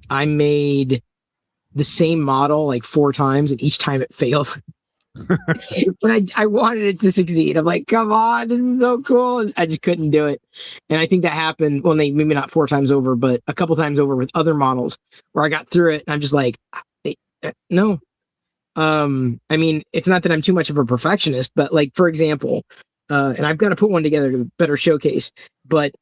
I made the same model like 4 times, and each time it failed. But I wanted it to succeed. I'm like, come on, this is so cool. And I just couldn't do it. And I think that happened, well, maybe not 4 times over, but a couple times over with other models where I got through it. And I'm just like, no. I mean, it's not that I'm too much of a perfectionist, but like, for example, and I've got to put one together to better showcase, but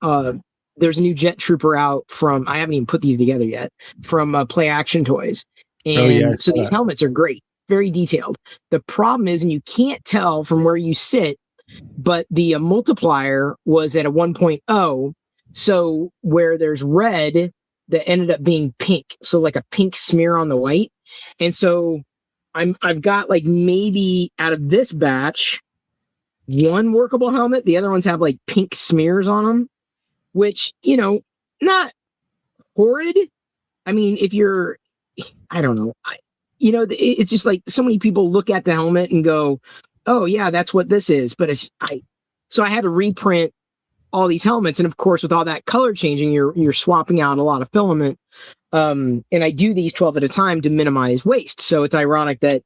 there's a new Jet Trooper out from, I haven't even put these together yet, from Play Action Toys. And so these helmets are great, very detailed. The problem is, and you can't tell from where you sit, but the multiplier was at a 1.0. So where there's red, that ended up being pink. So like a pink smear on the white. And so I've got like maybe out of this batch, one workable helmet. The other ones have like pink smears on them, which, you know, not horrid. I mean, if you're, I don't know, it's just like so many people look at the helmet and go, oh yeah, that's what this is. But so I had to reprint all these helmets. And of course, with all that color changing, you're swapping out a lot of filament. And I do these 12 at a time to minimize waste. So it's ironic that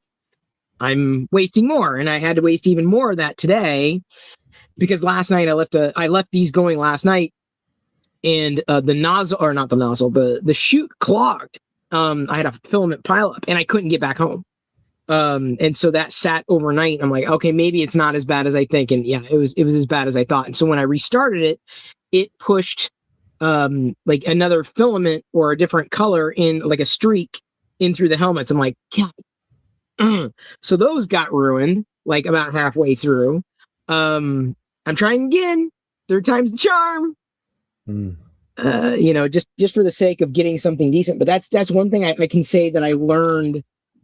I'm wasting more, and I had to waste even more of that today because last night I left these going last night, and the nozzle, or not the nozzle, the chute clogged. I had a filament pileup, and I couldn't get back home. And so that sat overnight. I'm like, okay, maybe it's not as bad as I think. And yeah, it was as bad as I thought. And so when I restarted it, it pushed like another filament or a different color in, like a streak in through the helmets. I'm like, God. So those got ruined like about halfway through. I'm trying again. 3rd time's the charm. Just for the sake of getting something decent. But that's one thing I can say that I learned.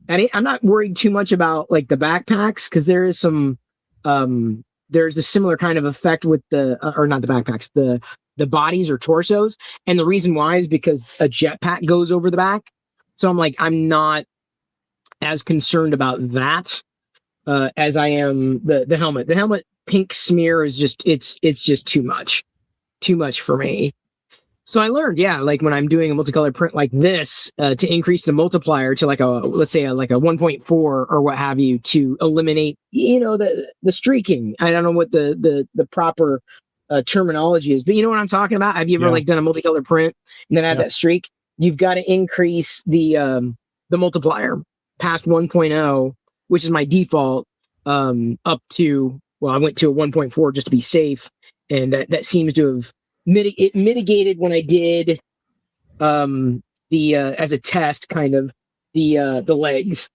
And I'm not worried too much about like the backpacks, because there is some there's a similar kind of effect with or not the backpacks, the bodies or torsos. And the reason why is because a jetpack goes over the back. So I'm like, I'm not as concerned about that as I am the helmet. The helmet pink smear is just it's just too much for me. So I learned, yeah, like when I'm doing a multicolor print like this, to increase the multiplier to like let's say like a 1.4 or what have you, to eliminate, the streaking. I don't know what the proper terminology is, but you know what I'm talking about? Have you ever like done a multicolor print and then add that streak? You've got to increase the multiplier past 1.0, which is my default, up to, well, I went to a 1.4 just to be safe. And that seems to have mitigated when I did as a test, kind of the legs.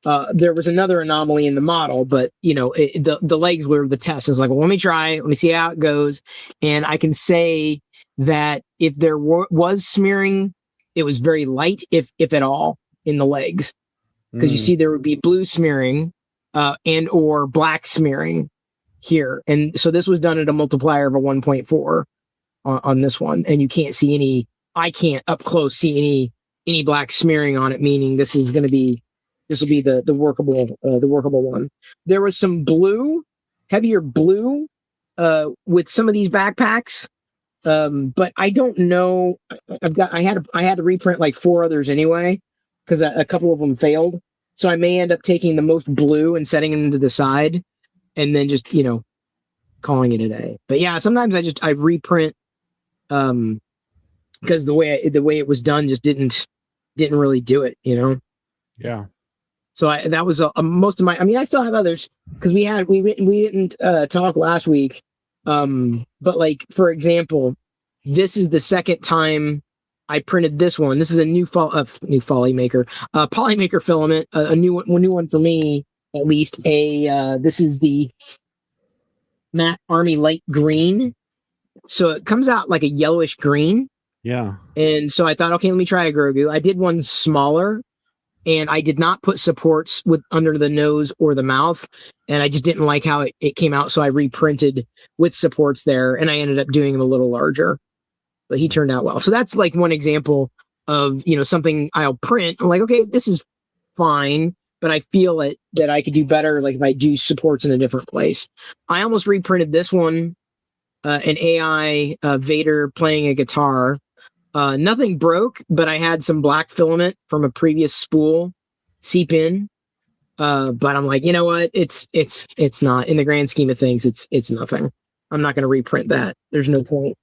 There was another anomaly in the model, but the legs were the test. I was like, well, let me try, let me see how it goes. And I can say that if there was smearing, it was very light, if at all, in the legs. Because you see there would be blue smearing and or black smearing here. And so this was done at a multiplier of a 1.4 on this one. And you can't see I can't up close see any black smearing on it, meaning this will be the workable one. There was some heavier blue with some of these backpacks. But I don't know. I had to reprint like 4 others anyway, because a couple of them failed. So I may end up taking the most blue and setting them to the side, and then just calling it a day. But yeah, sometimes I reprint because the way it was done just didn't really do it. Yeah. So that was most of my. I mean, I still have others because we didn't talk last week. But like, for example, this is the second time I printed this one. This is a new Polymaker filament, a new one for me, at least. This is the Matte Army Light Green. So it comes out like a yellowish green. Yeah. And so I thought, okay, let me try a Grogu. I did one smaller, and I did not put supports under the nose or the mouth, and I just didn't like how it came out. So I reprinted with supports there, and I ended up doing him a little larger. But he turned out well. So that's like one example of something I'll print. I'm like, okay, this is fine, but I feel that I could do better, like if I do supports in a different place. I almost reprinted this one, an AI Vader playing a guitar. Nothing broke, but I had some black filament from a previous spool seep in. But I'm like, you know what? It's not, in the grand scheme of things, it's nothing. I'm not going to reprint that. There's no point.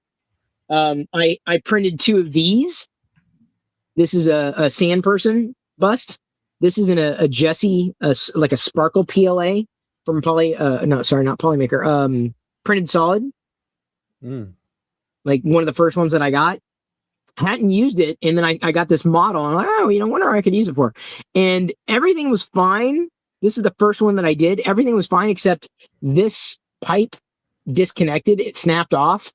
I printed 2 of these. This is a sand person bust. This is in a Jesse, like a sparkle PLA from not Polymaker. Printed solid. Like one of the first ones that I got. Hadn't used it, and then I got this model, and I'm like, oh, wonder what I could use it for. And everything was fine. This is the first one that I did. Everything was fine except this pipe disconnected. It snapped off.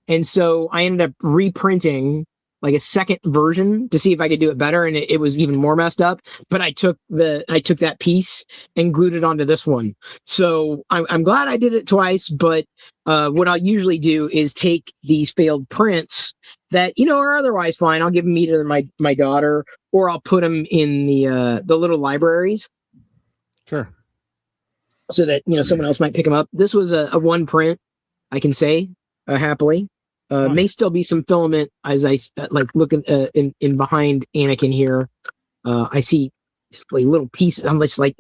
And so I ended up reprinting like a second version to see if I could do it better, and it was even more messed up. But I took that piece and glued it onto this one. So I'm glad I did it twice. But what I'll usually do is take these failed prints that are otherwise fine. I'll give them either my daughter, or I'll put them in the little libraries. Sure. So that someone else might pick them up. This was a one print, I can say happily. May still be some filament as I look in behind Anakin here. I see like little pieces. I'm just like,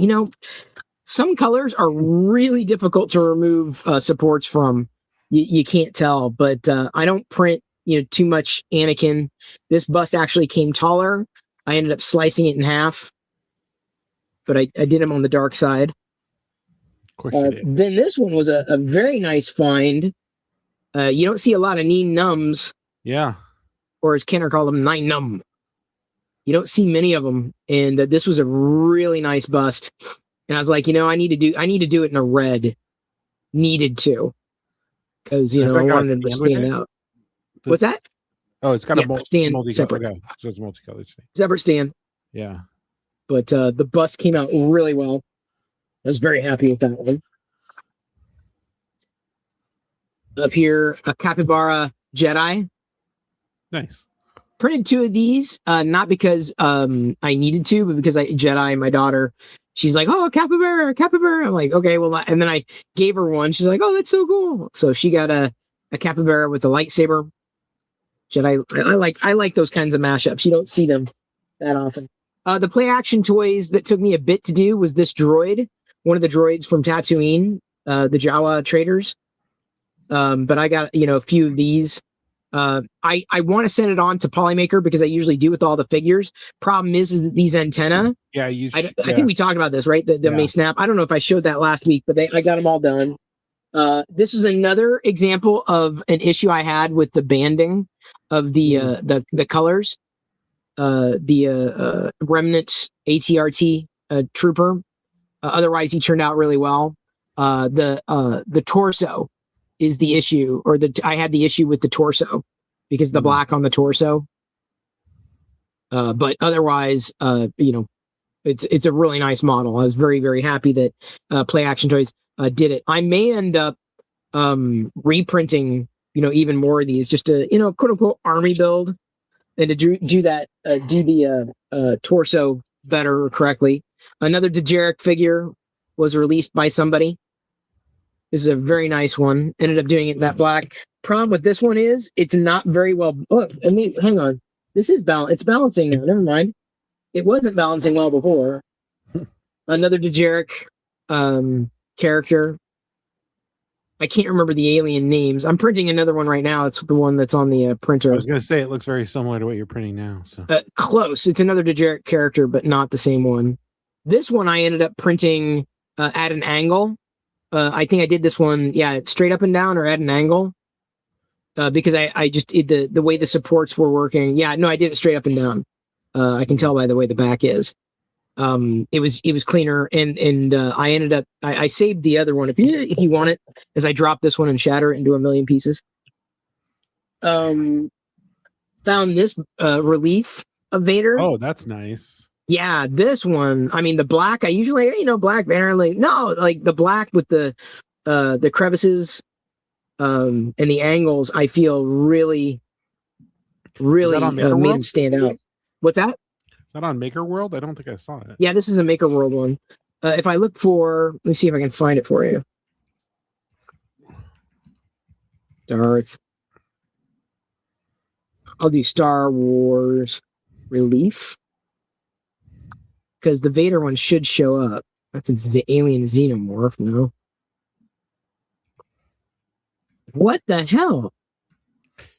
some colors are really difficult to remove supports from. You can't tell, but I don't print too much Anakin. This bust actually came taller. I ended up slicing it in half, but I did him on the dark side. Of course you did. Then this one was a very nice find. You don't see a lot of Nien Nums. Yeah. Or as Kenner called them, Nine Num. You don't see many of them. And this was a really nice bust. And I was like, I need to do it in a red. Needed to. Because, I wanted them to stand out. What's that? Oh, it's got a stand separate. Okay. So it's multicolored. Separate stand. Yeah. But the bust came out really well. I was very happy with that one. Up here, a Capybara Jedi. Nice. Printed 2 of these, not because I needed to, but because Jedi, my daughter, she's like, oh, Capybara. I'm like, okay, well, and then I gave her one. She's like, oh, that's so cool. So she got a Capybara with a lightsaber. Jedi, I like those kinds of mashups. You don't see them that often. The play action toys that took me a bit to do was this droid, one of the droids from Tatooine, the Jawa traders. But I got a few of these. I want to send it on to Polymaker because I usually do with all the figures. Problem is that these antenna. Yeah, I think we talked about this, right? The may snap. I don't know if I showed that last week, but I got them all done. This is another example of an issue I had with the banding of the colors. The Remnant ATRT trooper. Otherwise, he turned out really well. The torso is the issue, or I had the issue with the torso because the black on the torso. But otherwise, it's a really nice model. I was very, very happy that Play Action Toys did it. I may end up reprinting, even more of these, just to, quote unquote army build, and to do the torso better or correctly. Another Dejeric figure was released by somebody. This is a very nice one. Ended up doing it that black. Problem with this one is it's not very well. Oh, hang on. This is it's balancing now. Never mind. It wasn't balancing well before. Another Dejeric character. I can't remember the alien names. I'm printing another one right now. It's the one that's on the printer. I was going to say it looks very similar to what you're printing now. So close. It's another Dejeric character, but not the same one. This one I ended up printing at an angle. I think I did this one, straight up and down or at an angle, because I just did the way the supports were working. Yeah, no, I did it straight up and down. I can tell by the way the back is. It was cleaner, and I ended up I saved the other one if you want it, as I dropped this one and shatter it into a million pieces. Found this relief of Vader. Oh, that's nice. Yeah, this one. I mean, the black. I usually, black banner. Like the black with the crevices, and the angles. I feel really made him stand out. What's that? Is that on Maker World? I don't think I saw it. Yeah, this is a Maker World one. If I look for, let me see if I can find it for you. Darth. I'll do Star Wars Relief because the Vader one should show up. That's the alien xenomorph. No. What the hell?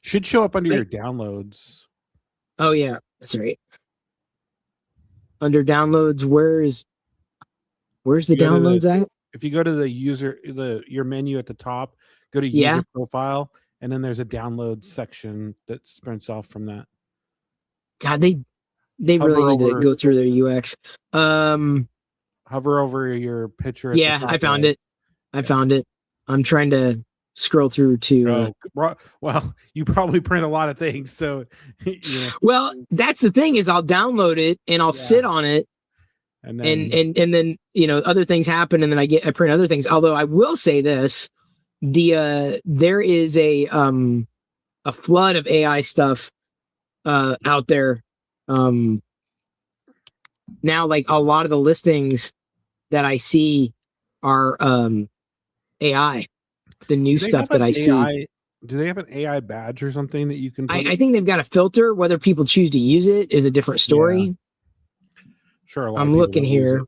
Should show up under your downloads. Oh yeah, that's right. Under downloads, where's the downloads at? If you go to your menu at the top, go to user profile, and then there's a download section that sprints off from that. God, they really need to go through their UX. Hover over your picture. Yeah, I found it. I found it. I'm trying to scroll through to. Well, you probably print a lot of things, so. Well, that's the thing is I'll download it and I'll sit on it, and then other things happen, and then I print other things. Although I will say this, there is a flood of AI stuff out there now. Like a lot of the listings that I see are AI. The new stuff that I see. Do they have an AI badge or something that you can? I think they've got a filter. Whether people choose to use it is a different story. Yeah. Sure, I'm looking here,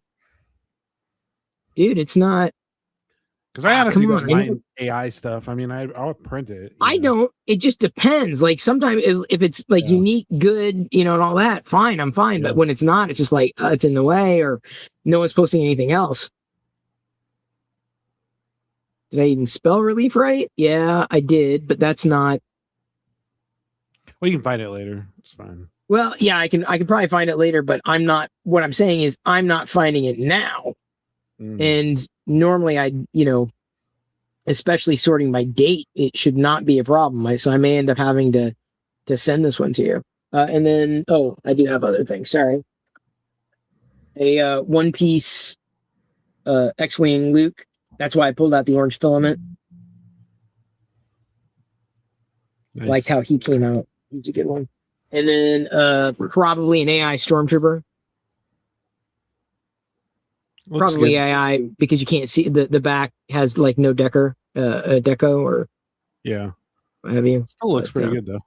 dude. It's not. Because I honestly don't mind AI stuff. I mean, I'll print it. I don't. It just depends. Like sometimes if it's like unique, good, and all that, fine. I'm fine. Yeah. But when it's not, it's just like it's in the way, or no one's posting anything else. Did I even spell relief right? Yeah, I did, but that's not. Well, you can find it later. It's fine. Well, yeah, I can probably find it later, but I'm not. What I'm saying is I'm not finding it now. And normally especially sorting by date, it should not be a problem. So I may end up having to send this one to you. And then, I do have other things. Sorry. A One Piece X-Wing Luke. That's why I pulled out the orange filament. Nice. Liked how he came out. He's a good one. And then probably an AI Stormtrooper. Looks probably good. AI because you can't see the back has like no deco or what have you. Still looks pretty good though.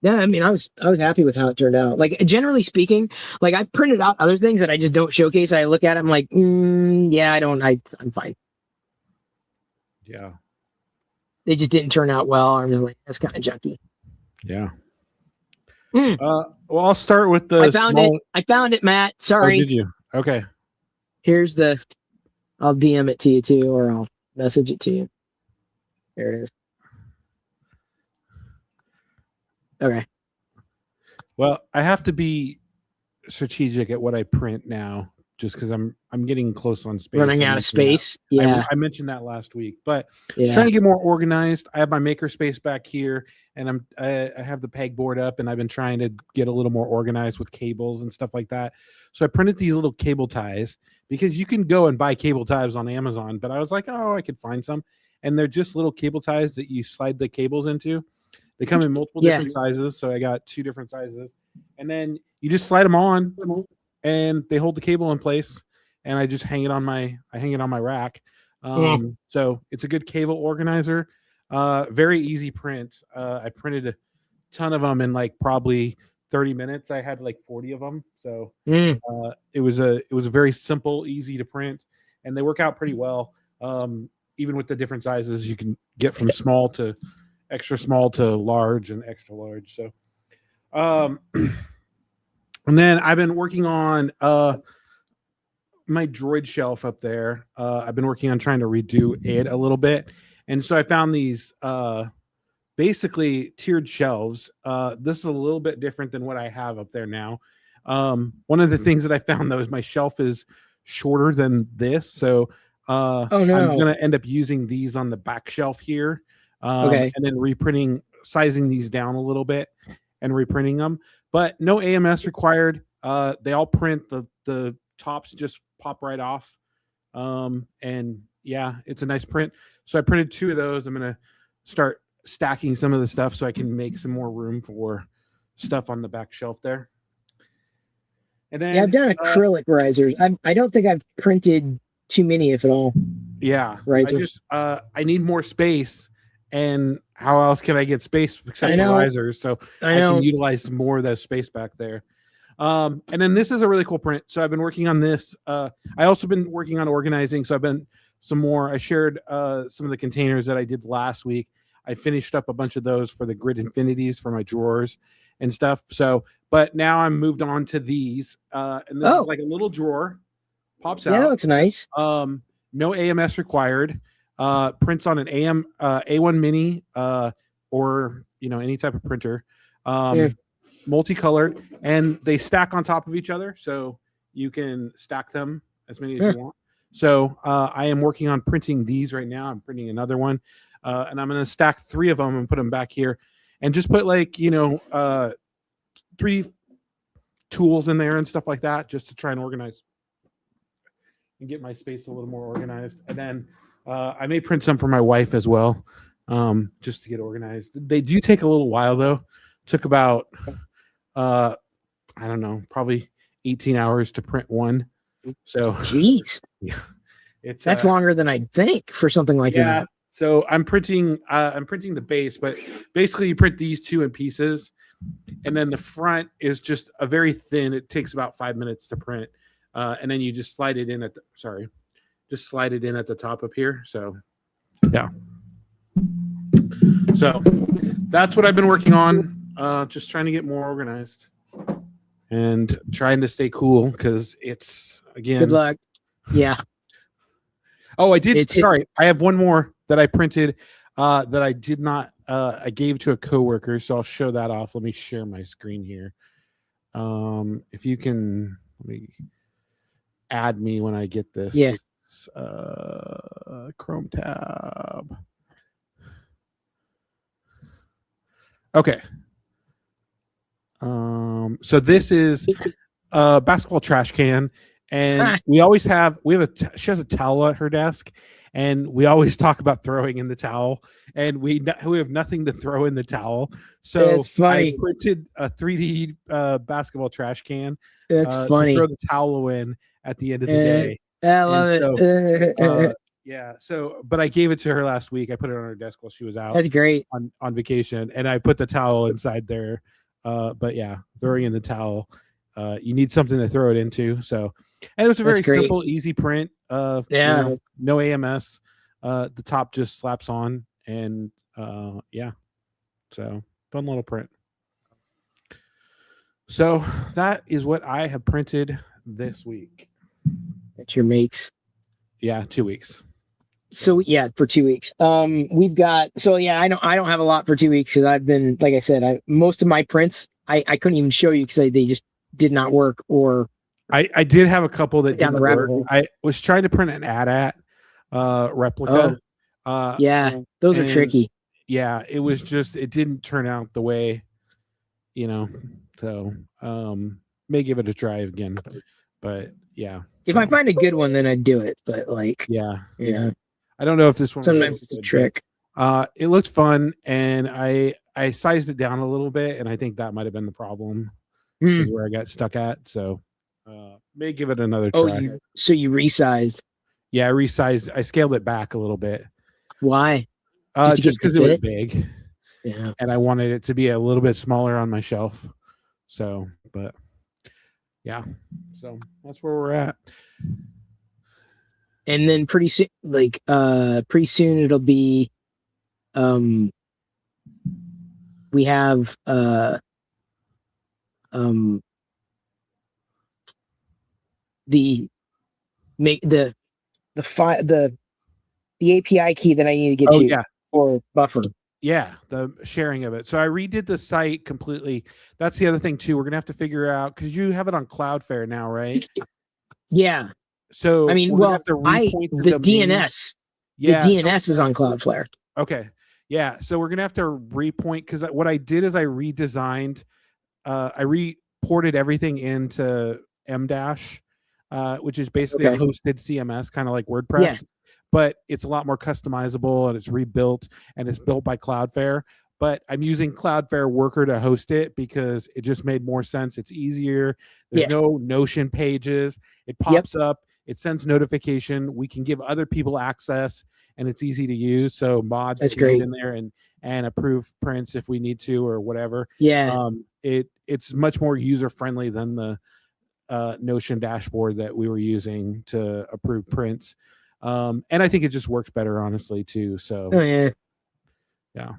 Yeah, I mean I was happy with how it turned out. Like generally speaking, like I've printed out other things that I just don't showcase. I look at it, I'm like, I'm fine. Yeah. They just didn't turn out well. I'm just like, that's kind of junky. Yeah. Well, I'll start with the I found it, Matt. Sorry. Oh, did you? Okay. Here's I'll DM it to you too, or I'll message it to you. There it is. Okay. Well, I have to be strategic at what I print now, just because I'm getting close on space. Running out of space. Yeah. I mentioned that last week, but trying to get more organized. I have my makerspace back here, and I have the pegboard up, and I've been trying to get a little more organized with cables and stuff like that. So I printed these little cable ties because you can go and buy cable ties on Amazon, but I was like, I could find some, and they're just little cable ties that you slide the cables into. They come in multiple different sizes, so I got 2 different sizes, and then you just slide them on, and they hold the cable in place, and I just hang it on my rack. So it's a good cable organizer. Very easy print. I printed a ton of them in like probably 30 minutes. I had like 40 of them. So it was a very simple, easy to print, and they work out pretty well. Even with the different sizes, you can get from small to extra small to large and extra large. So, and then I've been working on my droid shelf up there. I've been working on trying to redo it a little bit. And so I found these basically tiered shelves. This is a little bit different than what I have up there now. One of the things that I found, though, is my shelf is shorter than this. So I'm going to end up using these on the back shelf here. And then sizing these down a little bit and reprinting them. But no AMS required. They all print. The tops just pop right off. And yeah, it's a nice print. So I printed 2 of those. I'm going to start stacking some of the stuff so I can make some more room for stuff on the back shelf there. And then I've done acrylic risers. I don't think I've printed too many, if at all. Yeah. Risers. I need more space. and how else can I get space except for risers? So I can utilize more of that space back there. And then this is a really cool print. So I've been working on this. I also been working on organizing. So I've been I shared some of the containers that I did last week. I finished up a bunch of those for the grid infinities for my drawers and stuff. So, but now I'm moved on to these. And this is like a little drawer. Pops out. Yeah, that looks nice. No AMS required. Prints on an A1 Mini or any type of printer. Multicolored, and they stack on top of each other, so you can stack them as many as you want. So I am working on printing these right now. I'm printing another one, and I'm going to stack 3 of them and put them back here, and just put 3 tools in there and stuff like that, just to try and organize and get my space a little more organized. And then I may print some for my wife as well, just to get organized. They do take a little while though. Took about I don't know, probably 18 hours to print one. So jeez, yeah, that's longer than I'd think for something like that. So I'm printing the base, but basically you print these 2 in pieces, and then the front is just a very thin. It takes about 5 minutes to print, and then you just slide it in at the top up here. So yeah, so that's what I've been working on. Just trying to get more organized and trying to stay cool because it's again. Good luck. Yeah. Oh, I did. Sorry, I have one more that I printed that I did not. I gave to a coworker, so I'll show that off. Let me share my screen here. If you can, let me add me when I get this. Yeah. Chrome tab. Okay. So this is a basketball trash can, and she has a towel at her desk, and we always talk about throwing in the towel, and we have nothing to throw in the towel. So it's funny. I printed a 3D basketball trash can. That's funny. To throw the towel in at the end of the day. I love it. Yeah. So, but I gave it to her last week. I put it on her desk while she was out. That's great. On vacation, and I put the towel inside there. But yeah, throwing in the towel. You need something to throw it into. So, and it was a very simple, easy print. No AMS. The top just slaps on, and yeah. So fun little print. So that is what I have printed this week. That's your makes. Yeah, 2 weeks. So yeah, for 2 weeks. We've got I don't have a lot for 2 weeks because I've been, like I said, most of my prints I couldn't even show you because they just did not work. Or I did have a couple that down the rabbit hole. I was trying to print an AT-AT replica. Yeah, those are tricky. Yeah, it was just it didn't turn out the way, so may give it a try again. But yeah. If I find a good one, then I'd do it. But yeah. I don't know if this one. Sometimes it's a trick. It looked fun, and I sized it down a little bit, and I think that might have been the problem. Is where I got stuck at. So may give it another try. So you resized? Yeah, I resized. I scaled it back a little bit. Why? Just because it was big. Yeah. And I wanted it to be a little bit smaller on my shelf. So, but yeah. So that's where we're at. And then pretty soon it'll be we have the API key that I need to get for Buffer. Yeah, the sharing of it. So I redid the site completely. That's the other thing too. We're gonna have to figure out because you have it on Cloudflare now, right? Yeah. So I mean, the DNS. Yeah, the DNS is on Cloudflare. Okay. Yeah. So we're gonna have to repoint because what I did is I redesigned. I reported everything into M-Dash, which is basically a hosted CMS, kind of like WordPress. Yeah. But it's a lot more customizable, and it's rebuilt, and it's built by Cloudflare. But I'm using Cloudflare Worker to host it because it just made more sense. It's easier. There's no Notion pages. It pops up. It sends notification. We can give other people access, and it's easy to use. So mods That's can get great. in there and approve prints if we need to or whatever. Yeah. It's much more user friendly than the Notion dashboard that we were using to approve prints. And I think it just works better, honestly, too. So, Oh yeah. yeah.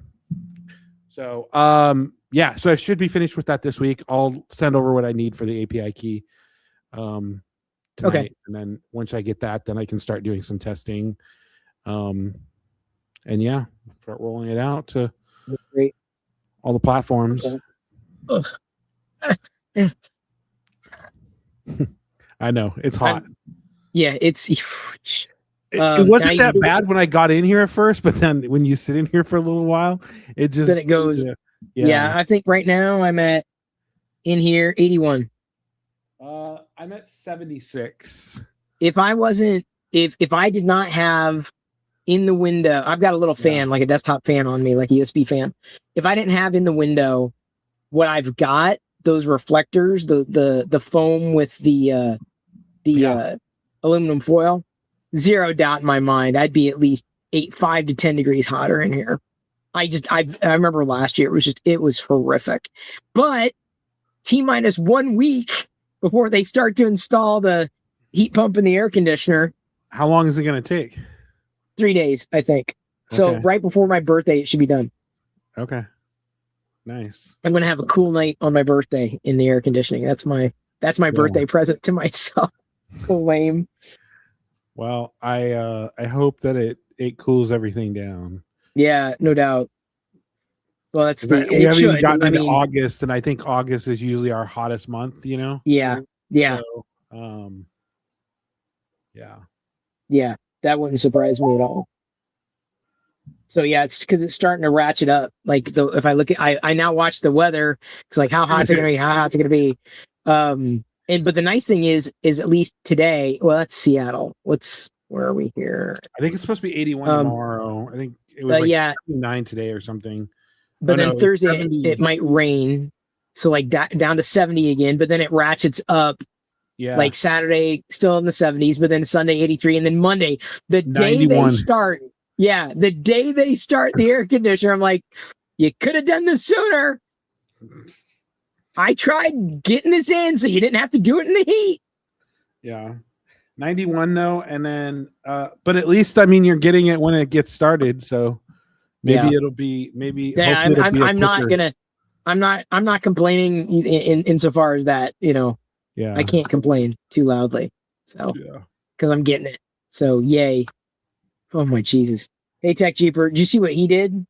So, so I should be finished with that this week. I'll send over what I need for the API key tonight. Okay. And then once I get that, then I can start doing some testing. And yeah, start rolling it out to Great. all the platforms. Okay. I know it's hot. Yeah, it's it wasn't that bad when I got in here at first, but then when you sit in here for a little while, it just then it goes. Yeah, I think right now I'm at in here 81. I'm at 76. If I wasn't, if I did not have in the window, I've got a little fan, like a desktop fan on me, like a USB fan. If I didn't have in the window what I've got, those reflectors, the foam with the aluminum foil, zero doubt in my mind, I'd be at least 5 to 10 degrees hotter in here. I remember last year it was horrific, but T-minus 1 week before they start to install the heat pump and the air conditioner. How long is it going to take? 3 days, I think. Okay. So right before my birthday, it should be done. Okay. Nice. I'm gonna have a cool night on my birthday in the air conditioning. That's my birthday present to myself. So lame. Well, I hope that it cools everything down. Yeah, no doubt. Well, that's we haven't even gotten into August, and I think August is usually our hottest month. You know. Yeah. Yeah. So, yeah. Yeah, that wouldn't surprise me at all. So yeah, it's because it's starting to ratchet up. Like if I look at, I now watch the weather. It's like how hot is it gonna be? How hot is it gonna be? But the nice thing is at least today. Well, that's Seattle. Where are we here? I think it's supposed to be 81 tomorrow. I think it was like 9 today or something. But then Thursday it might rain, so like down to 70 again. But then it ratchets up. Yeah. Like Saturday still in the 70s, but then Sunday 83, and then Monday the day 91. they start. Yeah, the day they start the air conditioner, I'm like, you could have done this sooner. I tried getting this in so you didn't have to do it in the heat. Yeah. 91 though, and then but at least I mean you're getting it when it gets started, so maybe it'll be I'm not complaining insofar as that, you know. Yeah. I can't complain too loudly. So because I'm getting it. So yay. Oh my Jesus. Hey Tech Jeeper, did you see what he did?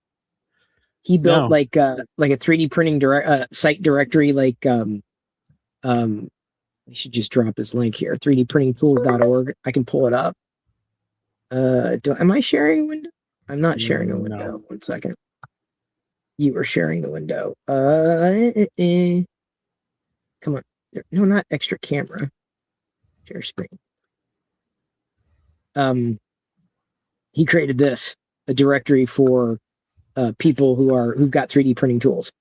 He built like a 3D printing site directory, like I should just drop his link here, 3dprintingtools.org. I can pull it up. Am I sharing a window? I'm not sharing a window. No. 1 second. You were sharing the window. Come on. No, not extra camera. Share screen. He created a directory for people who've got 3D printing tools.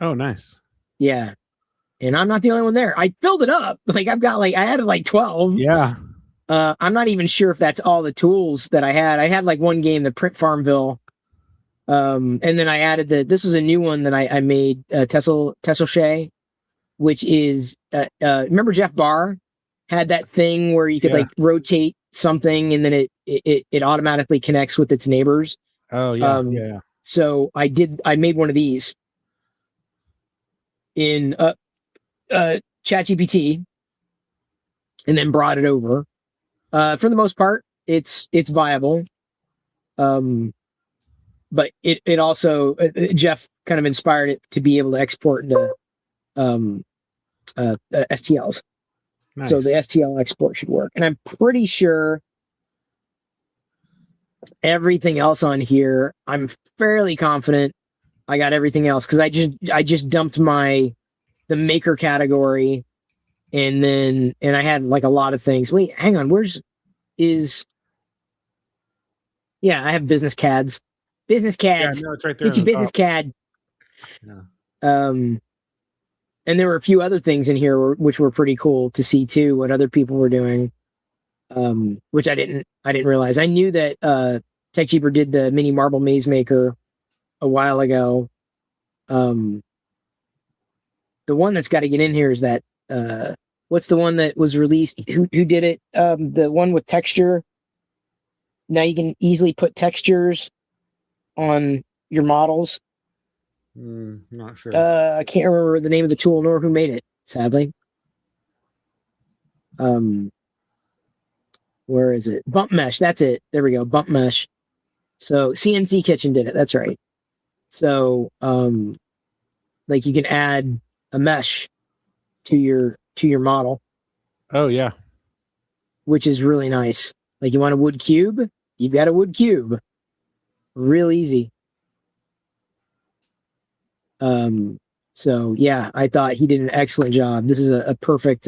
Oh, nice. Yeah. And I'm not the only one there. I filled it up. Like I added like 12. Yeah. I'm not even sure if that's all the tools that I had. I had like one game, the Print Farmville. And then I added this was a new one that I made, Tessel Shay, which is remember Jeff Barr had that thing where you could like rotate something and then it automatically connects with its neighbors. Oh yeah. So I made one of these in ChatGPT and then brought it over. For the most part, it's viable. But it also Jeff kind of inspired it to be able to export into STLs. Nice. So the STL export should work. And I'm pretty sure everything else on here, I'm fairly confident I got everything else because I just dumped the maker category and I had like a lot of things. Wait, hang on. I have business CADs. Business CADs. Yeah, no, it's right there. Get your business CAD. Yeah. And there were a few other things in here which were pretty cool to see too, what other people were doing. which I didn't realize. I knew that TechJeeper did the mini marble maze maker a while ago. The one that's got to get in here is that what's the one that was released? Who did it? The one with texture. Now you can easily put textures on your models. Not sure. I can't remember the name of the tool nor who made it, sadly. Where is it? Bump Mesh. That's it. There we go. Bump Mesh. So CNC Kitchen did it. That's right. So like you can add a mesh to your model. Oh yeah. Which is really nice. Like you want a wood cube, you've got a wood cube. Real easy. So yeah, I thought he did an excellent job. This is a perfect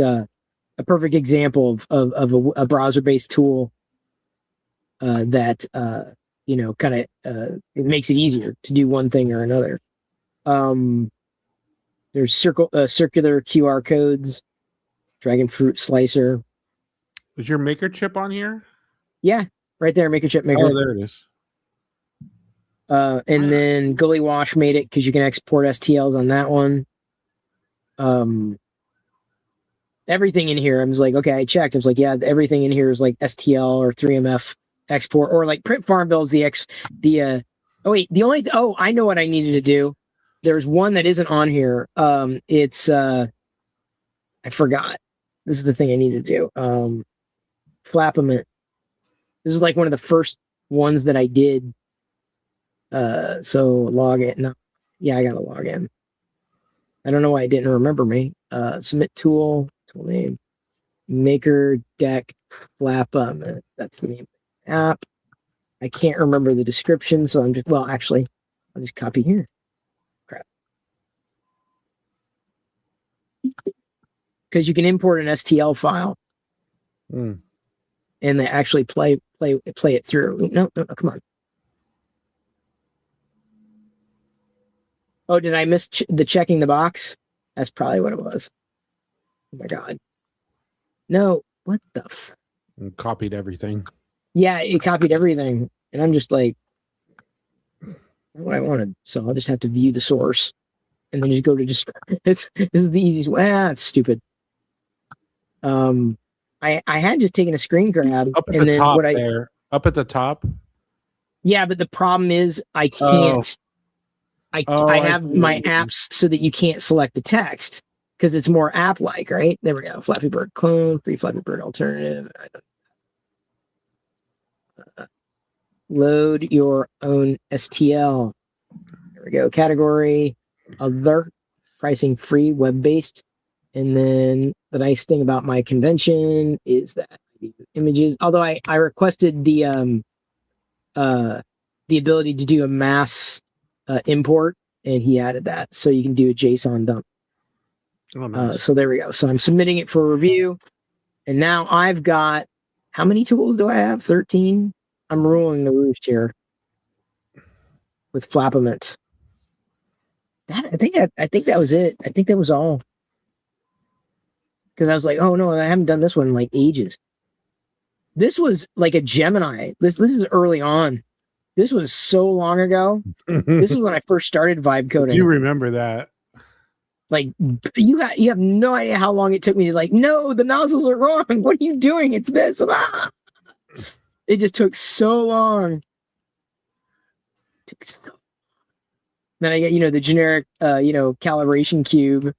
example of a browser-based tool that kind of it makes it easier to do one thing or another. There's circular QR codes, dragon fruit slicer. Is your maker chip on here? Yeah, right there, maker chip maker. Oh, there it is. And then Gully Wash made it because you can export STLs on that one. Everything in here, I was like, okay, I checked. I was like, yeah, everything in here is like STL or 3MF export, or like Print Farm Builds I know what I needed to do. There's one that isn't on here. It's I forgot. This is the thing I need to do. Flapament. This was like one of the first ones that I did. So log in. No, yeah, I gotta log in. I don't know why it didn't remember me. Submit tool name, maker deck Flapament. That's the name of the app. I can't remember the description, so I'm just actually, I'll just copy here. Crap. Because you can import an STL file, and they actually play it through. No, come on. Oh, did I miss the checking the box? That's probably what it was. Oh my god. No, what the copied everything. Yeah, it copied everything. And I'm just like, what I wanted. So I'll just have to view the source. And then you go to just this is the easiest way. It's stupid. I had just taken a screen grab up at the top there. Up at the top. Yeah, but the problem is I can't. I have my apps so that you can't select the text because it's more app-like, right? There we go. Flappy Bird clone, free Flappy Bird alternative. Load your own STL. There we go. Category, other, pricing free, web-based. And then the nice thing about my convention is that images, although I requested the ability to do a mass import, and he added that, so you can do a JSON dump. Oh, nice. So there we go. So I'm submitting it for review, and now I've got, how many tools do I have? 13. I'm ruling the roost here with Flapament. I think that was it. I think that was all. Because I was like, oh no, I haven't done this one in like ages. This was like a Gemini. This is early on. This was so long ago. This is when I first started vibe coding. Do you remember that? Like you have no idea how long it took me to like, no, the nozzles are wrong. What are you doing? It's this. Ah! It just took so long. Then I get, the generic, calibration cube.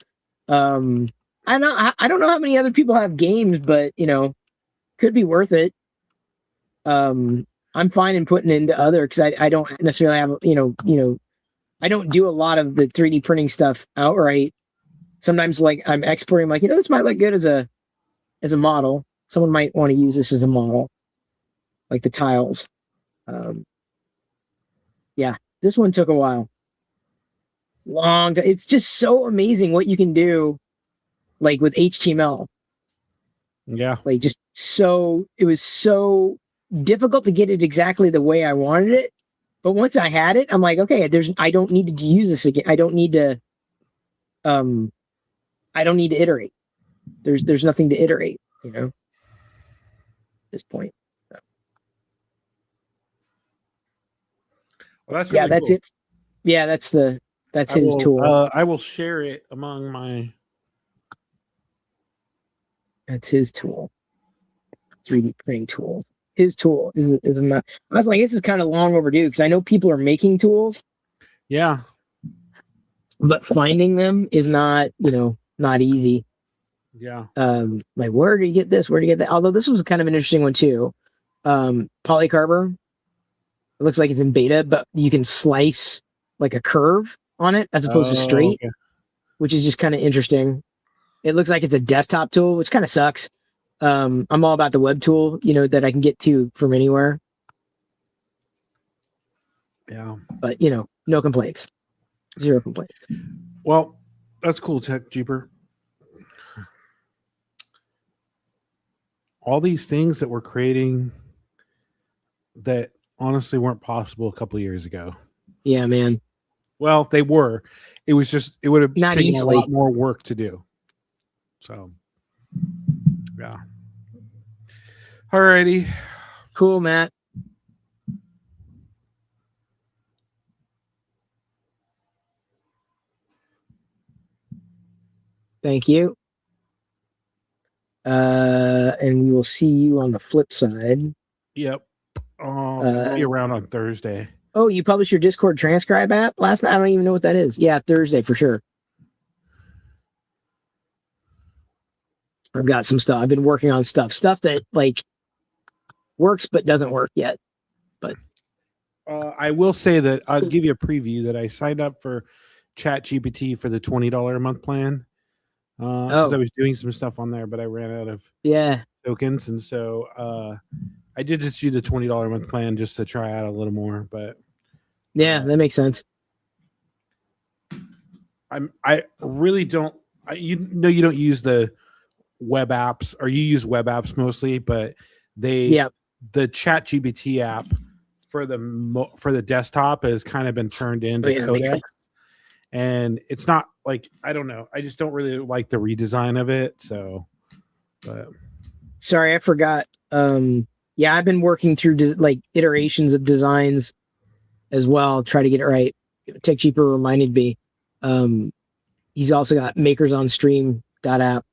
I don't know how many other people have games, but could be worth it. I'm fine in putting into other because I don't necessarily have I don't do a lot of the 3D printing stuff outright. Sometimes like I'm exporting, like this might look good as a model. Someone might want to use this as a model, like the tiles. Yeah, this one took a while. Long. It's just so amazing what you can do, like with HTML. Yeah, like just so it was so difficult to get it exactly the way I wanted it, but once I had it, I'm like, okay, I don't need to use this again. I don't need to iterate. There's nothing to iterate, this point. So. Well, that's really that's cool. it. Yeah, that's his tool. I will share it among my. That's his tool. 3D printing tool. His tool is not. I was like, this is kind of long overdue because I know people are making tools. Yeah. But finding them is not, not easy. Yeah. Like where do you get this? Where do you get that? Although this was kind of an interesting one too. Polycarber. It looks like it's in beta, but you can slice like a curve on it as opposed to straight, which is just kind of interesting. It looks like it's a desktop tool, which kind of sucks. I'm all about the web tool, that I can get to from anywhere. Yeah. But, no complaints. 0 complaints. Well, that's cool, Tech Jeeper. All these things that we're creating that honestly weren't possible a couple of years ago. Yeah, man. Well, they were. It was just, it would have not taken easily. a lot more work to do. So, yeah. Alrighty. Cool, Matt. Thank you. And we will see you on the flip side. Yep. I'll be around on Thursday. Oh, you published your Discord transcribe app last night? I don't even know what that is. Yeah, Thursday for sure. I've got some stuff. I've been working on stuff that like works but doesn't work yet. But I will say that I'll give you a preview that I signed up for ChatGPT for the $20 a month plan. Because I was doing some stuff on there, but I ran out of tokens, and so I did just do the $20 a month plan just to try out a little more. But yeah, that makes sense. I really don't. You don't use the web apps, or you use web apps mostly, but the ChatGPT app for the desktop has kind of been turned into Codex. And it's not like, I don't know. I just don't really like the redesign of it. So, but sorry, I forgot. I've been working through like iterations of designs as well. Try to get it right. Tech Cheaper reminded me. He's also got makersonstream.app.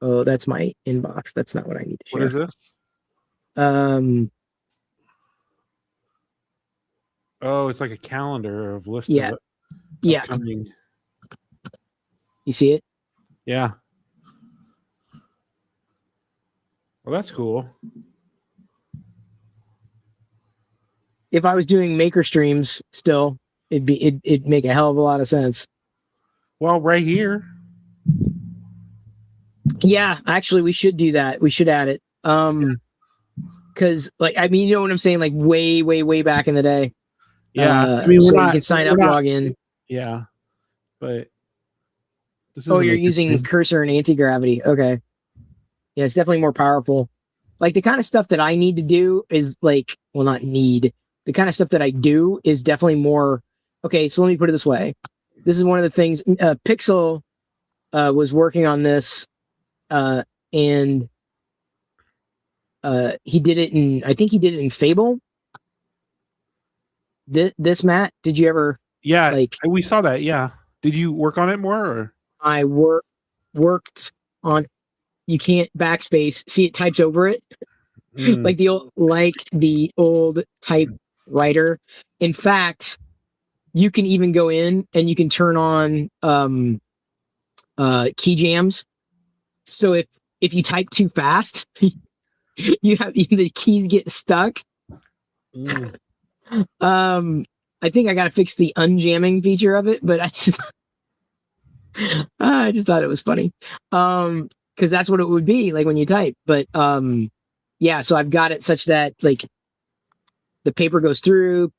Oh, that's my inbox. That's not what I need to share. What is this? Oh, it's like a calendar of lists. Yeah. Yeah. Upcoming. You see it? Yeah. Well, that's cool. If I was doing maker streams still, it'd make a hell of a lot of sense. Well, right here. Yeah, actually we should do that. We should add it. Because like, I mean, you know what I'm saying? Like way, way, way back in the day. Yeah. I mean, so you can sign up, log in. Yeah. But you're using cursor and anti-gravity. Okay. Yeah, it's definitely more powerful. Like the kind of stuff that I need to do is like, well, not need. The kind of stuff that I do is definitely more. Okay, so let me put it this way. This is one of the things. Pixel was working on this, and he did it in. I think he did it in Fable. This Matt, did you ever? Yeah, like we saw that. Yeah, did you work on it more? Or? I worked on. You can't backspace. See, it types over it, like the old typewriter. In fact, you can even go in and you can turn on key jams. So if you type too fast, you have the keys get stuck. I think I got to fix the unjamming feature of it, but I just thought it was funny. Because that's what it would be like when you type. But so I've got it such that like the paper goes through,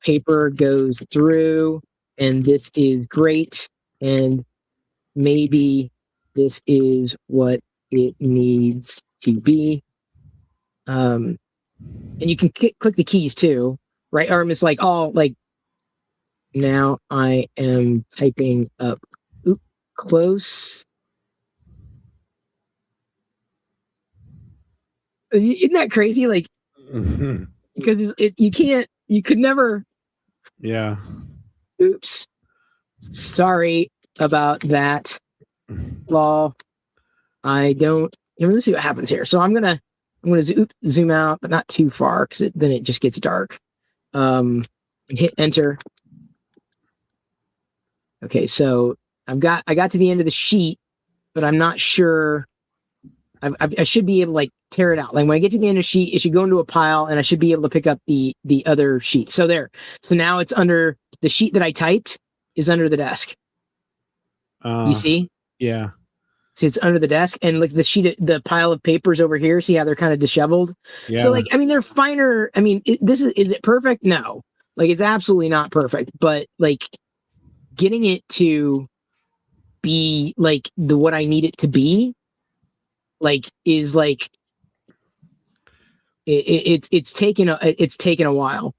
and this is great, and maybe this is what it needs to be. And you can click the keys too, right? Or it's like, now I am typing up close. Isn't that crazy? Like, because you could never. Yeah. Oops. Sorry about that. Law. Let's see what happens here. So I'm gonna zoom out, but not too far because then it just gets dark. Hit enter. Okay, so I got to the end of the sheet, but I'm not sure. I should be able to like tear it out. Like when I get to the end of the sheet, it should go into a pile, and I should be able to pick up the other sheet. So there. So now it's under the sheet that I typed is under the desk. You see? Yeah. See, it's under the desk, and like the pile of papers over here. See how they're kind of disheveled? Yeah. So like, I mean, they're finer. I mean, is it perfect? No, like it's absolutely not perfect. But like, getting it to be like what I need it to be, like, is like it's taken a while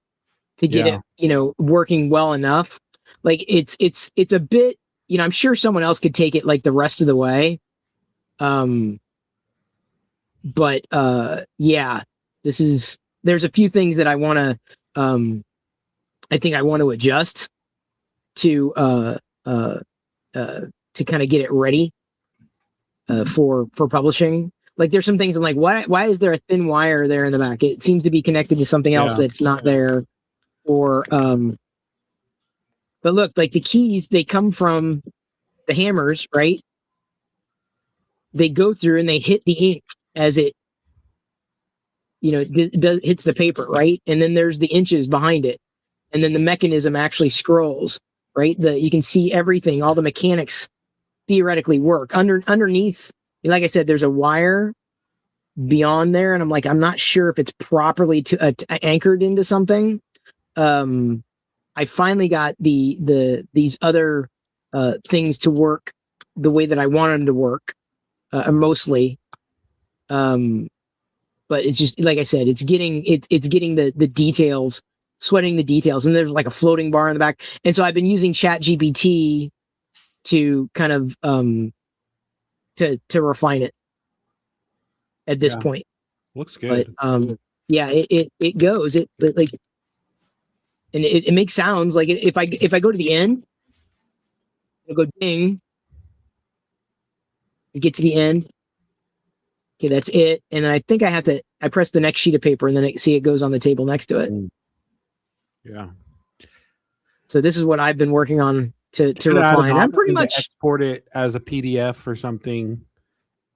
to get it, working well enough. Like it's a bit, I'm sure someone else could take it like the rest of the way. But yeah, there's a few things that I want to, I think I want to adjust to kind of get it ready for publishing. Like there's some things I'm like, why is there a thin wire there in the back? It seems to be connected to something else that's not there. Or but look, like the keys, they come from the hammers, right? They go through and they hit the ink as it, hits the paper, right? And then there's the inches behind it, and then the mechanism actually scrolls, right? You can see everything, all the mechanics theoretically work underneath. Like I said, there's a wire beyond there, and I'm like, I'm not sure if it's properly anchored into something. I finally got these other things to work the way that I want them to work, mostly. But it's just like I said, it's getting the details, sweating the details, and there's like a floating bar in the back. And so I've been using ChatGPT to kind of to refine it at this point. Looks good. But yeah, it goes like, and it makes sounds like if I go to the end, it'll go ding. You get to the end. Okay, that's it. And then I think I press the next sheet of paper, and then it goes on the table next to it. Yeah. So this is what I've been working on to refine. I'm pretty much export it as a PDF or something.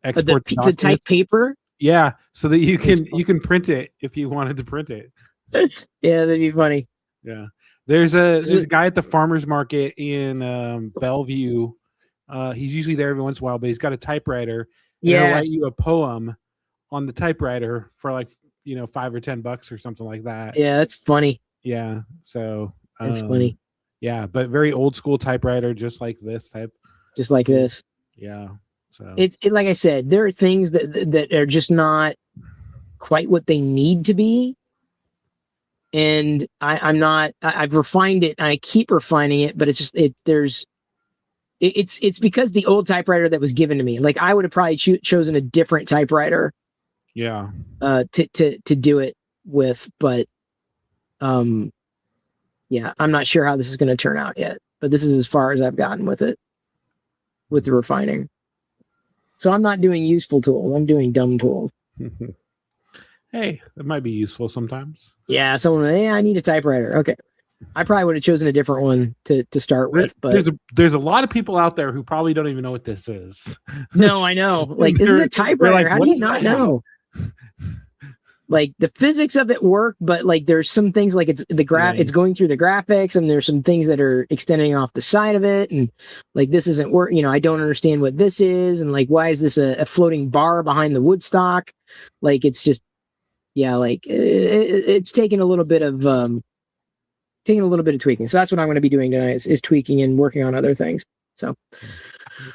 Export the type paper. Yeah, so that you can print it if you wanted to print it. Yeah, that'd be funny. Yeah, there's a guy at the farmers market in Bellevue. He's usually there every once in a while, but he's got a typewriter. Yeah, he'll write you a poem on the typewriter for like $5 or $10 or something like that. Yeah, that's funny. Yeah, so that's funny. Yeah, but very old school typewriter, just like this type. Just like this. Yeah. So it's like I said, there are things that are just not quite what they need to be. And I've refined it, and I keep refining it, but it's just it's because the old typewriter that was given to me, like I would have probably chosen a different typewriter. Yeah. To do it with, but yeah, I'm not sure how this is going to turn out yet, but this is as far as I've gotten with it, with the refining. So I'm not doing useful tools. I'm doing dumb tools. Hey, that might be useful sometimes. Yeah, I need a typewriter. Okay. I probably would have chosen a different one to start with, but there's a lot of people out there who probably don't even know what this is. No, I know. Like, isn't a typewriter? Like, how do you not know? Like the physics of it work, but like there's some things like it's going through the graphics, and there's some things that are extending off the side of it, and like this isn't work. I don't understand what this is, and like why is this a floating bar behind the woodstock? Like it's just, yeah, like it's taking a little bit of tweaking. So that's what I'm going to be doing tonight is tweaking and working on other things. So,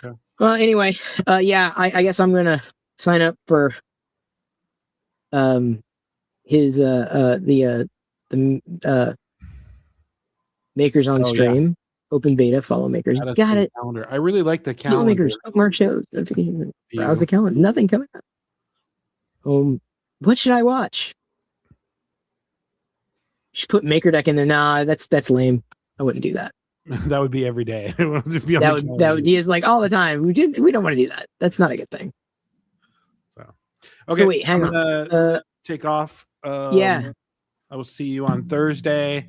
okay. Well, anyway, yeah, I guess I'm going to sign up for his the Makers on Stream open beta. Follow Makers. Got it. Calendar. I really like the calendar. Makers bookmark shows. Browse the calendar. Nothing coming up. Home What should I watch? Should put MakerDeck in there. Nah, that's lame. I wouldn't do that. That would be every day. That would be like all the time. We don't want to do that. That's not a good thing. So okay, so wait, hang on. Take off. Yeah. I will see you on Thursday,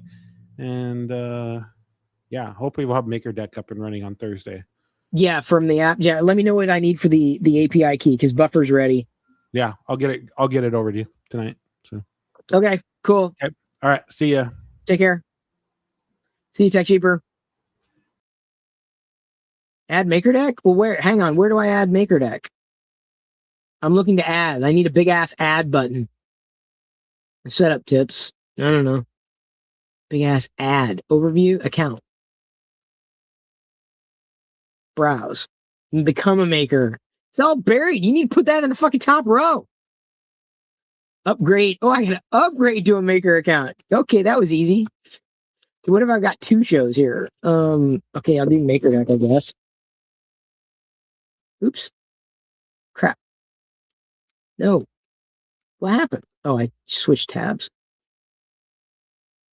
and yeah, hopefully we'll have MakerDeck up and running on Thursday. Yeah, from the app. Yeah, let me know what I need for the API key because Buffer's ready. Yeah, I'll get it over to you tonight. So okay, cool. Okay. All right, see ya. Take care. See you, Tech Cheaper. Add MakerDeck? Well, where? Hang on. Where do I add MakerDeck? I'm looking to add. I need a big ass add button. Setup tips. No. Big ass add. Overview. Account. Browse. And become a maker. It's all buried. You need to put that in the fucking top row. Upgrade. Oh, I gotta upgrade to a maker account. Okay, that was easy. Okay, what if I've got 2 shows here? Okay, I'll do MakerDeck, I guess. Oops. Crap. No. What happened? Oh, I switched tabs.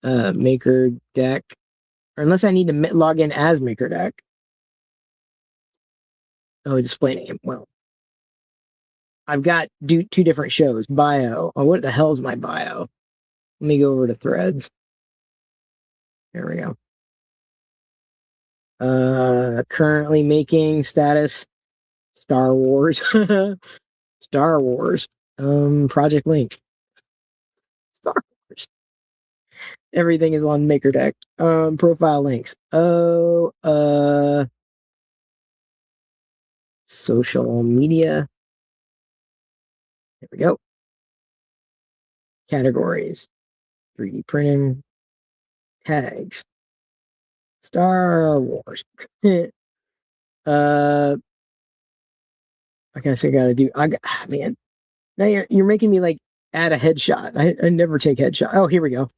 MakerDeck. Or unless I need to log in as MakerDeck. Oh, display name. Well, I've got 2 different shows. Bio. Oh, what the hell is my bio? Let me go over to threads. There we go. Currently making status Star Wars. Star Wars. Project Link. Star Wars. Everything is on MakerDeck. Profile links. Social media. There we go. Categories. 3D printing. Tags. Star Wars. I guess I gotta do. Man. Now you're making me like add a headshot. I never take headshot. Oh, here we go.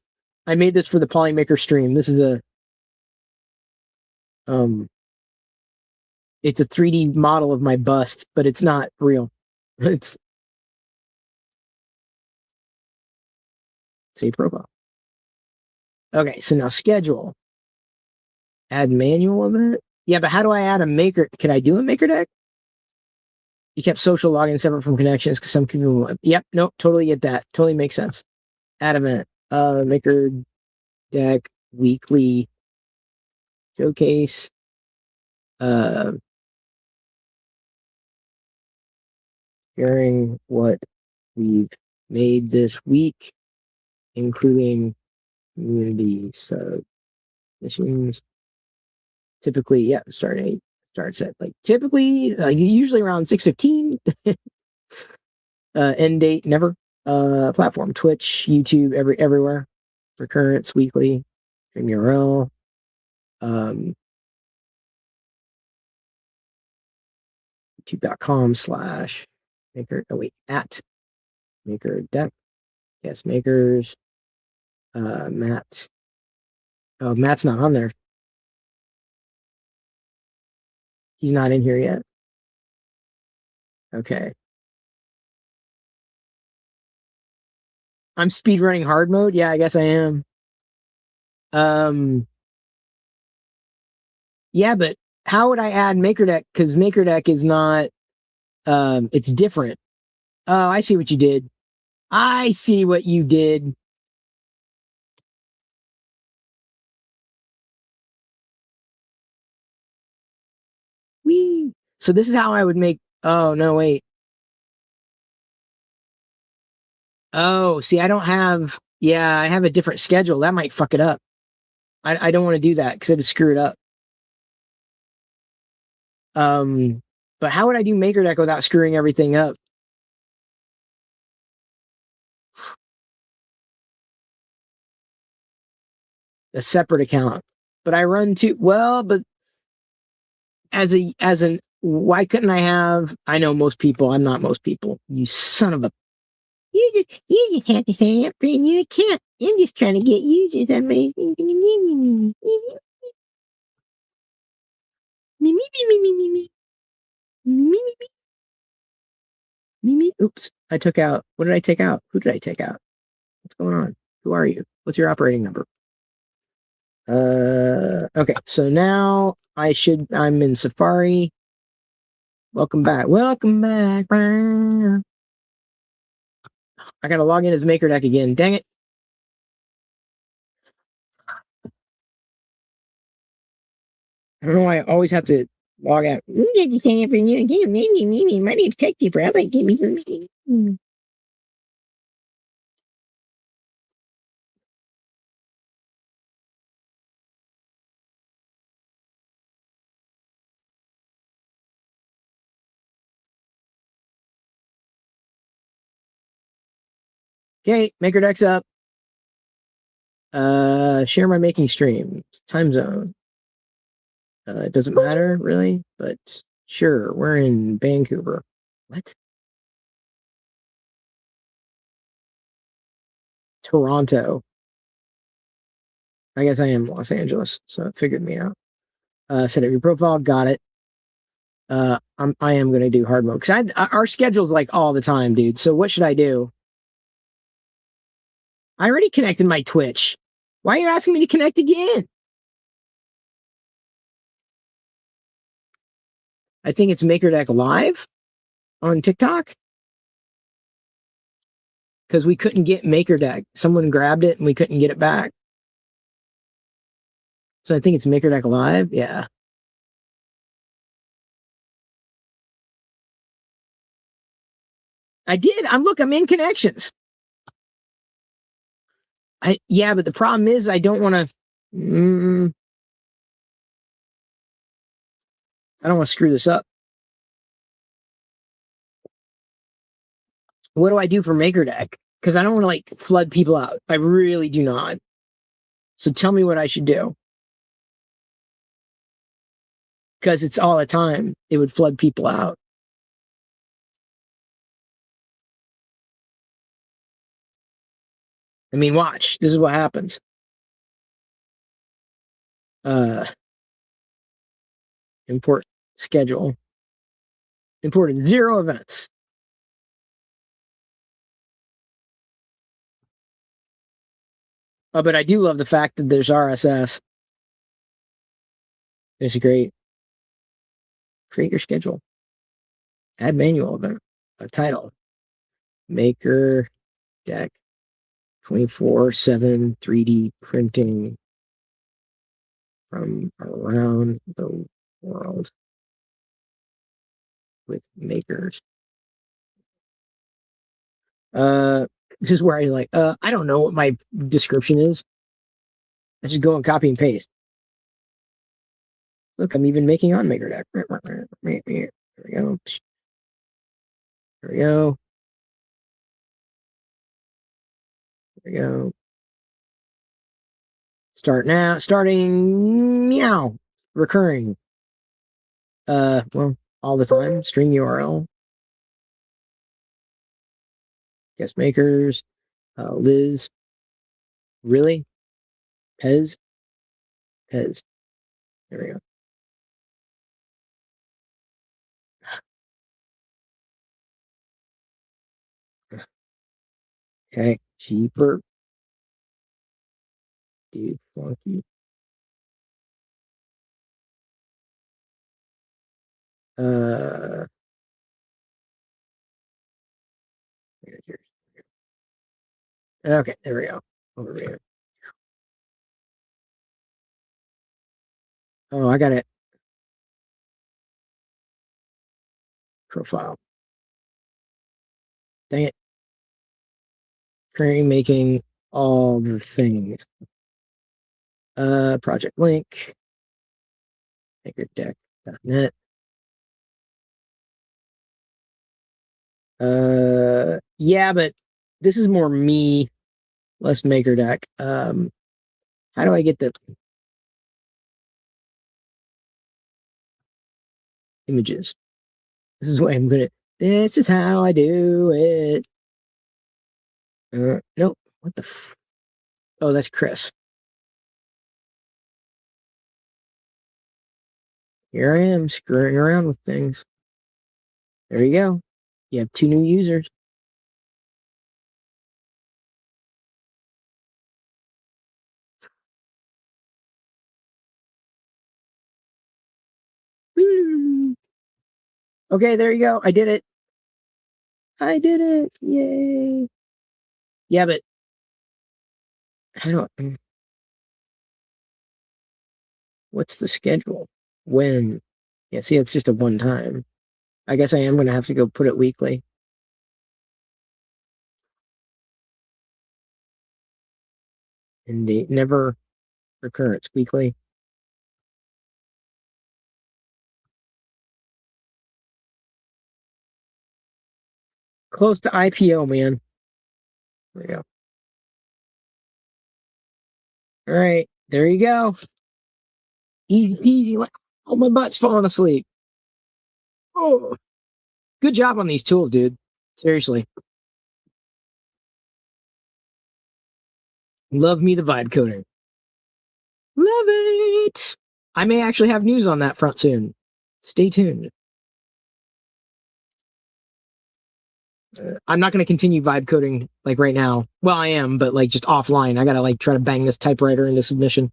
I made this for the Polymaker stream. This is it's a 3D model of my bust, but it's not real. It's save profile. Okay, so now schedule. Add manual event. Yeah, but how do I add a maker? Can I do a MakerDeck? You kept social login separate from connections because some people. Yep, nope, totally get that. Totally makes sense. Add event. MakerDeck weekly showcase. Sharing what we've made this week, including community submissions. Typically, yeah, starts at like typically usually around 6:15. End date never. Platform Twitch, YouTube, everywhere. Recurrence weekly. Stream URL. YouTube.com/maker. Oh wait, at MakerDeck. Yes, makers. Matt. Oh, Matt's not on there. He's not in here yet. Okay. I'm speedrunning hard mode. Yeah, I guess I am. Yeah, but how would I add MakerDeck? Because MakerDeck is not. It's different. Oh, I see what you did. I see what you did. Whee! So this is how I would make. Oh no, wait. Oh, see, I don't have. Yeah, I have a different schedule. That might fuck it up. I don't want to do that because it would screw it up. But how would I do MakerDeck without screwing everything up? A separate account. But I run two. Well, but as an why couldn't I have? I know most people. I'm not most people. You son of a. You just have to sign up for a new account. I'm just trying to get users on my. Oops, I took out. What did I take out? Who did I take out? What's going on? Who are you? What's your operating number? Okay, so now I'm in Safari. Welcome back. Welcome back. I gotta log in as MakerDeck again. Dang it. I don't know why I always have to log out. My name's Tech Keeper. I'd like to give me some. Okay, MakerDeck's up. Share my making stream. Time zone. It doesn't matter really, but sure, we're in Vancouver. What? Toronto. I guess I am Los Angeles, so it figured me out. Set up your profile, got it. I am gonna do hard mode because our schedule's like all the time, dude. So what should I do? I already connected my Twitch. Why are you asking me to connect again? I think it's MakerDeck Live on TikTok because we couldn't get MakerDeck. Someone grabbed it and we couldn't get it back. So I think it's MakerDeck Live. Yeah. I did. I'm in connections. Yeah, but the problem is I don't want to. I don't want to screw this up. What do I do for MakerDeck? Because I don't want to like flood people out. I really do not. So tell me what I should do. Because it's all the time. It would flood people out. I mean, watch. This is what happens. Import schedule. Imported 0 events. Oh, but I do love the fact that there's RSS. It's great. Create your schedule. Add manual event. A title. Maker Deck 24/7 3D printing from around the world with makers. This is where I don't know what my description is. I just go and copy and paste. Look, I'm even making on MakerDeck. There we go. There we go. There we go. Start now. Starting meow. Recurring. Well, all the time. String URL. Guest makers. Liz. Really? Pez. There we go. Okay. Cheaper. Dude, funky. Okay, there we go. Over here. Oh, I got it. Profile. Dang it. Currently making all the things. Project link. MakerDeck.net. Yeah, but this is more me, less MakerDeck. How do I get the images? This is what I'm gonna. This is how I do it. Nope. What the? Oh, that's Chris. Here I am screwing around with things. There you go. You have 2 new users. Okay, there you go. I did it. I did it. Yay. Yeah, but I don't. What's the schedule? When? Yeah, see, it's just a one time. I guess I am going to have to go put it weekly. Indeed. Never recurrence weekly. Close to IPO, man. There you go. All right. There you go. Easy peasy. Oh, my butt's falling asleep. Oh, good job on these tools, dude. Seriously. Love me the vibe coding. Love it. I may actually have news on that front soon. Stay tuned. I'm not going to continue vibe coding like right now. Well, I am, but like just offline. I got to like try to bang this typewriter into submission.